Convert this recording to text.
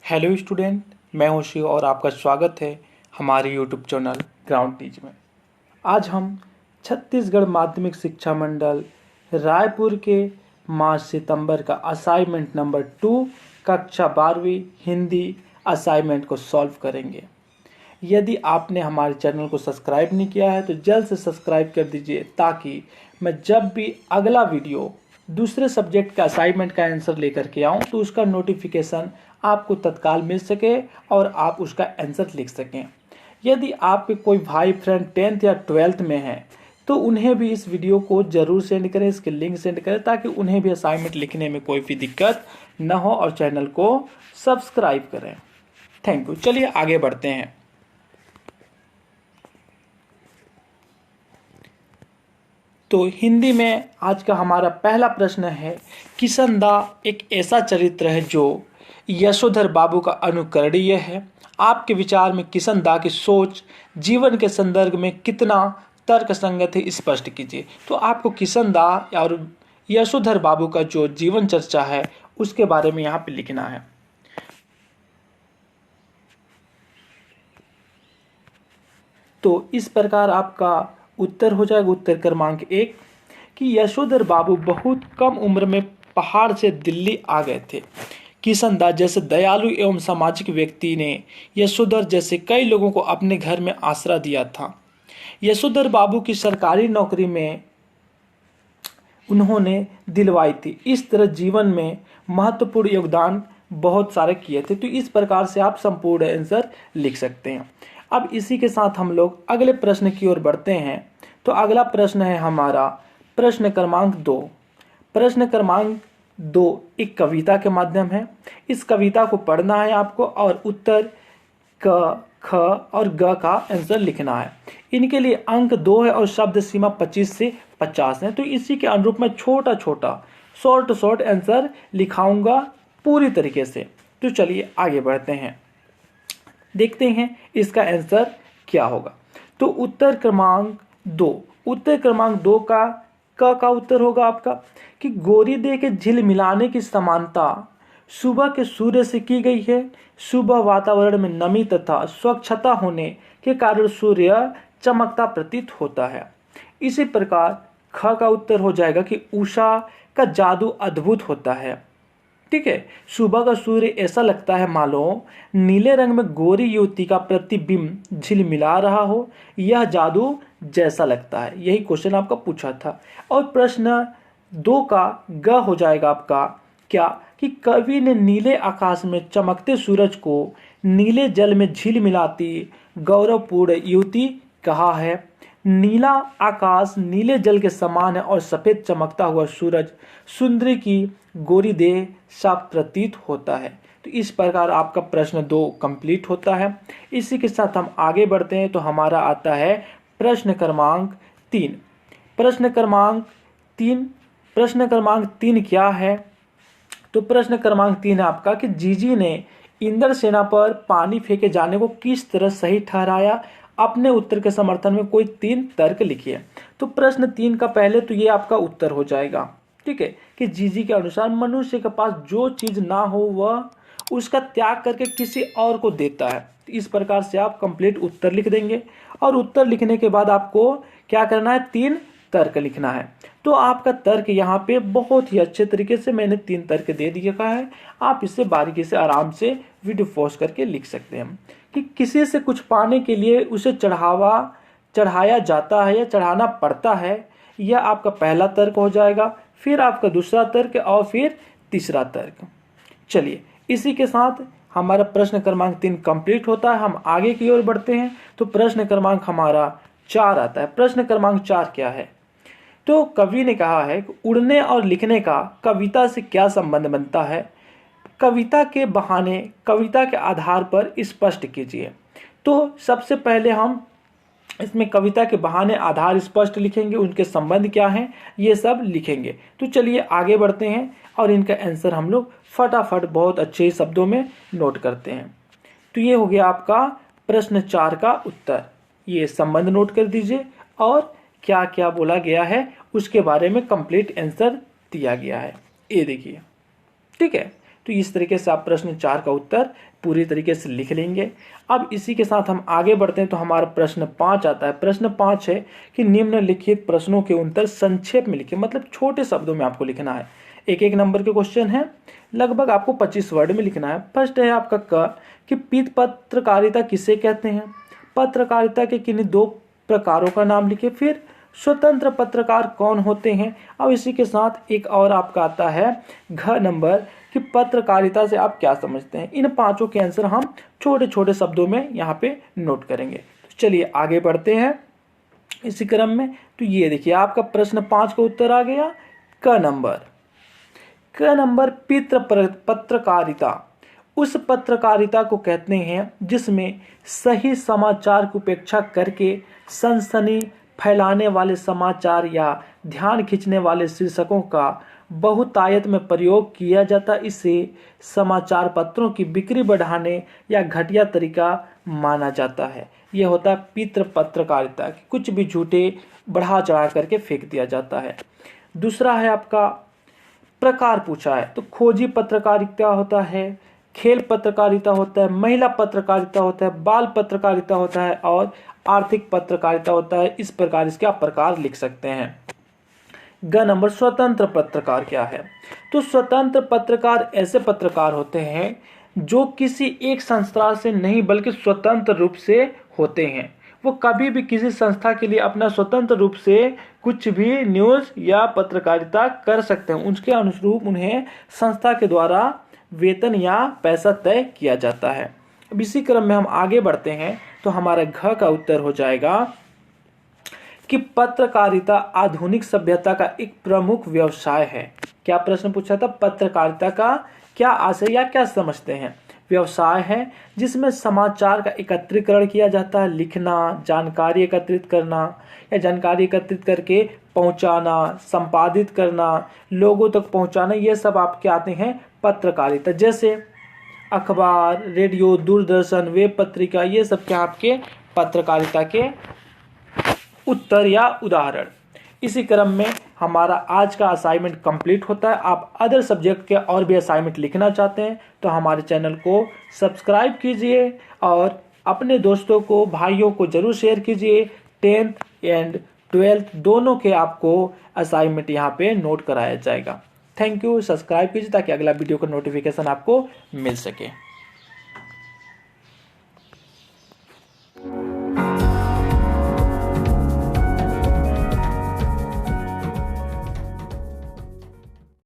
Hello student, मैं हूं शिव और आपका स्वागत है हमारे यूट्यूब चैनल ग्राउंड टीच में। आज हम छत्तीसगढ़ माध्यमिक शिक्षा मंडल रायपुर के मार्च सितंबर का असाइनमेंट नंबर 2 कक्षा 12वीं हिंदी असाइनमेंट को सॉल्व करेंगे। यदि आपने हमारे चैनल को सब्सक्राइब नहीं किया है तो जल्द से सब्सक्राइब कर दीजिए, ताकि मैं जब भी अगला वीडियो दूसरे सब्जेक्ट का असाइनमेंट का आंसर लेकर के आऊँ तो उसका नोटिफिकेशन आपको तत्काल मिल सके और आप उसका आंसर लिख सकें। यदि आपके कोई भाई फ्रेंड 10th या 12th में हैं तो उन्हें भी इस वीडियो को जरूर सेंड करें, इसके लिंक सेंड करें, ताकि उन्हें भी असाइनमेंट लिखने में कोई भी दिक्कत न हो और चैनल को सब्सक्राइब करें। Thank you. चलिए आगे बढ़ते हैं। तो हिंदी में आज का हमारा पहला प्रश्न है, किशनदा एक ऐसा चरित्र है जो यशोधर बाबू का अनुकरणीय है। आपके विचार में किशनदा की सोच जीवन के संदर्भ में कितना तर्कसंगत है, स्पष्ट कीजिए। तो आपको किशनदा और यशोधर बाबू का जो जीवन चर्चा है उसके बारे में यहाँ पे लिखना है। तो इस प्रकार आपका उत्तर हो जाएगा, उत्तर क्रमांक 1, कि यशोधर बाबू बहुत कम उम्र में पहाड़ से दिल्ली आ गए थे। किशनदा जैसे दयालु एवं सामाजिक व्यक्ति ने यशोधर जैसे कई लोगों को अपने घर में आसरा दिया था। यशोधर बाबू की सरकारी नौकरी में उन्होंने दिलवाई थी। इस तरह जीवन में महत्वपूर्ण योगदान बहुत सारे किए थे। तो इस प्रकार से आप संपूर्ण आंसर लिख सकते हैं। अब इसी के साथ हम लोग अगले प्रश्न की ओर बढ़ते हैं। तो अगला प्रश्न है हमारा प्रश्न क्रमांक 2। प्रश्न क्रमांक 2 एक कविता के माध्यम है। इस कविता को पढ़ना है आपको और उत्तर क, ख और ग का आंसर लिखना है। इनके लिए अंक 2 है और शब्द सीमा 25 से 50 है। तो इसी के अनुरूप में छोटा छोटा शॉर्ट आंसर लिखाऊंगा पूरी तरीके से। तो चलिए आगे बढ़ते हैं, देखते हैं इसका आंसर क्या होगा। तो उत्तर क्रमांक 2 का उत्तर होगा आपका कि गोरी दे के झिल मिलाने की समानता सुबह के सूर्य से की गई है। सुबह वातावरण में नमी तथा स्वच्छता होने के कारण सूर्य चमकता प्रतीत होता है। इसी प्रकार ख का उत्तर हो जाएगा कि उषा का जादू अद्भुत होता है। ठीक है, सुबह का सूर्य ऐसा लगता है मानो नीले रंग में गोरी युवती का प्रतिबिंब झिलमिला रहा हो, यह जादू जैसा लगता है। यही क्वेश्चन आपका पूछा था। और प्रश्न 2 का ग हो जाएगा आपका क्या कि कवि ने नीले आकाश में चमकते सूरज को नीले जल में झिलमिलाती गौरवपूर्ण युवती कहा है। नीला आकाश नीले जल के समान है और सफेद चमकता हुआ सूरज सुंदरी की गोरी देह सा प्रतीत होता है। तो इस प्रकार आपका प्रश्न 2 कंप्लीट होता है। इसी के साथ हम आगे बढ़ते हैं। तो हमारा आता है प्रश्न क्रमांक 3। प्रश्न क्रमांक 3 क्या है? तो प्रश्न क्रमांक 3 है आपका कि जीजी ने इंद्रसेना पर पानी फेंके जाने को किस तरह सही ठहराया। अपने उत्तर के समर्थन में कोई 3 तर्क लिखिए। तो प्रश्न 3 का पहले तो ये आपका उत्तर हो जाएगा, ठीक है, कि जीजी के अनुसार मनुष्य के पास जो चीज ना हो वह उसका त्याग करके किसी और को देता है। तो इस प्रकार से आप कंप्लीट उत्तर लिख देंगे और उत्तर लिखने के बाद आपको क्या करना है, 3 तर्क लिखना है। तो आपका तर्क यहाँ पे बहुत ही अच्छे तरीके से मैंने 3 तर्क दे दिया है। आप इससे बारीकी से आराम से वीडियो पॉज करके लिख सकते हैं कि किसी से कुछ पाने के लिए उसे चढ़ाया जाता है या चढ़ाना पड़ता है। यह आपका पहला तर्क हो जाएगा। फिर आपका दूसरा तर्क और फिर तीसरा तर्क। चलिए इसी के साथ हमारा प्रश्न क्रमांक 3 कंप्लीट होता है। हम आगे की ओर बढ़ते हैं। तो प्रश्न क्रमांक हमारा 4 आता है। प्रश्न क्रमांक 4 क्या है? तो कवि ने कहा है कि उड़ने और लिखने का कविता से क्या संबंध बनता है, कविता के बहाने कविता के आधार पर स्पष्ट कीजिए। तो सबसे पहले हम इसमें कविता के बहाने आधार स्पष्ट लिखेंगे, उनके संबंध क्या हैं ये सब लिखेंगे। तो चलिए आगे बढ़ते हैं और इनका आंसर हम लोग फटाफट बहुत अच्छे शब्दों में नोट करते हैं। तो ये हो गया आपका प्रश्न 4 का उत्तर। ये संबंध नोट कर दीजिए और क्या क्या बोला गया है उसके बारे में कंप्लीट आंसर दिया गया है। ये देखिए, ठीक है। तो इस तरीके से आप प्रश्न 4 का उत्तर पूरी तरीके से लिख लेंगे। अब इसी के साथ हम आगे बढ़ते हैं तो हमारा प्रश्न 5 आता है। प्रश्न 5 है कि निम्नलिखित प्रश्नों के उत्तर संक्षेप में लिखिए, मतलब छोटे शब्दों में आपको लिखना है। एक एक नंबर के क्वेश्चन है, लगभग आपको 25 वर्ड में लिखना है। फर्स्ट है आपका क कि पत्रकारिता किसे कहते हैं। पत्रकारिता के किन्हीं 2 प्रकारों का नाम लिखिए। फिर स्वतंत्र पत्रकार कौन होते हैं। अब इसी के साथ एक और आपका आता है घ नंबर कि पत्रकारिता से आप क्या समझते हैं। इन 5 के आंसर हम छोटे छोटे शब्दों में यहाँ पे नोट करेंगे। तो चलिए आगे बढ़ते हैं इसी क्रम में। तो ये देखिए आपका प्रश्न 5 का उत्तर आ गया क नंबर पत्रकारिता उस पत्रकारिता को कहते हैं जिसमें सही समाचार की उपेक्षा करके सनसनी फैलाने वाले समाचार या ध्यान खींचने वाले शीर्षकों का बहुतायत में प्रयोग किया जाता। इसे समाचार पत्रों की बिक्री बढ़ाने या घटिया तरीका माना जाता है। यह होता है पत्रकारिता, कुछ भी झूठे बढ़ा चढ़ा करके फेंक दिया जाता है। दूसरा है आपका प्रकार पूछा है तो खोजी पत्रकारिता होता है, खेल पत्रकारिता होता है, महिला पत्रकारिता होता है, बाल पत्रकारिता होता है और आर्थिक पत्रकारिता होता है। इस प्रकार इसके आप प्रकार लिख सकते हैं। ग नंबर स्वतंत्र पत्रकार क्या है। तो स्वतंत्र पत्रकार ऐसे पत्रकार होते हैं जो किसी एक संस्था से नहीं बल्कि स्वतंत्र रूप से होते हैं। वो कभी भी किसी संस्था के लिए अपना स्वतंत्र रूप से कुछ भी न्यूज़ या पत्रकारिता कर सकते हैं। उसके अनुरूप उन्हें संस्था के द्वारा वेतन या पैसा तय किया जाता है। अब इसी क्रम में हम आगे बढ़ते हैं तो हमारा घ का उत्तर हो जाएगा कि पत्रकारिता आधुनिक सभ्यता का एक प्रमुख व्यवसाय है। क्या प्रश्न पूछा था, पत्रकारिता का क्या आशय या क्या समझते हैं। व्यवसाय है जिसमें समाचार का एकत्रीकरण किया जाता है, लिखना, जानकारी एकत्रित करना या जानकारी एकत्रित करके पहुंचाना, संपादित करना, लोगों तक पहुंचाना, ये सब आपके आते हैं पत्रकारिता। जैसे अखबार, रेडियो, दूरदर्शन, वेब पत्रिका, ये सब क्या आपके पत्रकारिता के उत्तर या उदाहरण। इसी क्रम में हमारा आज का असाइनमेंट कंप्लीट होता है। आप अदर सब्जेक्ट के और भी असाइनमेंट लिखना चाहते हैं तो हमारे चैनल को सब्सक्राइब कीजिए और अपने दोस्तों को, भाइयों को जरूर शेयर कीजिए। 10th एंड 12th दोनों के आपको असाइनमेंट यहाँ पे नोट कराया जाएगा। थैंक यू, सब्सक्राइब कीजिए ताकि अगला वीडियो का नोटिफिकेशन आपको मिल सके।